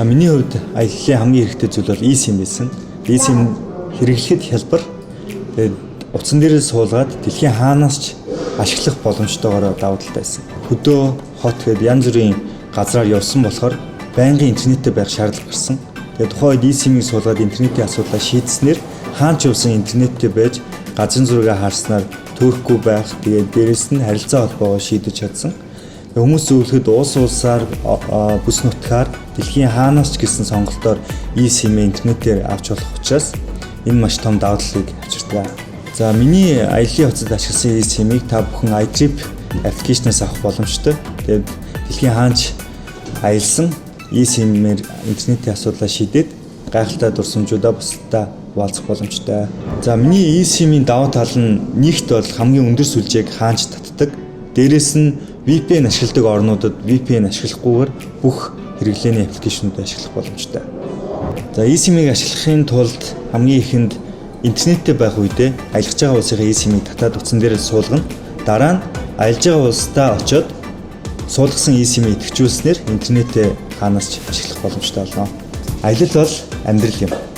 Миний хувьд аяллаа хамгийн хэрэгтэй зүйл бол eSIM байсан. eSIM хэрэглэхэд хялбар. Тэгээд утсан дээрээ суулгаад дэлхийн хаанаас ч ашиглах боломжтойгоор давуу талтай байсан. Хөдөө, хот гээд янз бүрийн газраар явсан болохоор байнгын интернеттэй байх шаардлага гарсан. Тэгээд тухайн үед eSIM-ийг суулгаад интернетийн асуудлаа шийдснээр хаан ч явсан интернеттэй байж газрын зургийг харснаар төрөхгүй байх. Тэгээд дээрэс нь харилцаа холбоогоо шийдэж чадсан. Хүмүүс зөвлөхөд улсаар бүс нутгаар дэлхийн хаанаас ч гэсэн сонголтоор eSIM интернетээр авч болох учраас энэ маш том давуу талыг авчирдаг. За миний аяллаа хоцод ашигласан eSIM-ийг та бүхэн iTrip аппликейшнээс авах боломжтой. Тэгээд дэлхийн хаанч аялсан eSIM-ээр интернетийн асуудлаа шийдээд гайхалтай дурсамжуудаа бусдад хуваалцах боломжтой. За миний eSIM-ийн давуу тал нь нэгт бол хамгийн өндөр сүлжээг хаанч татдаг. Дээрээс нь VPN ашигладаг орнуудад VPN ашиглахгүйгээр бүх хэрэглээний аппликейшнуудыг ашиглах боломжтой. За eSIM-ийг ашиглахын тулд хамгийн ихэнд интернеттэй байх үедээ аялж байгаа улсынхаа eSIM-ийг татаад утсан дээрээ суулгана. Дараа нь аялж байгаа улсдаа очиод суулгасан eSIM-ийг идэвхжүүлснээр интернетээ хаанаас ч ашиглах боломжтой болно. Аялал бол амьдрал юм.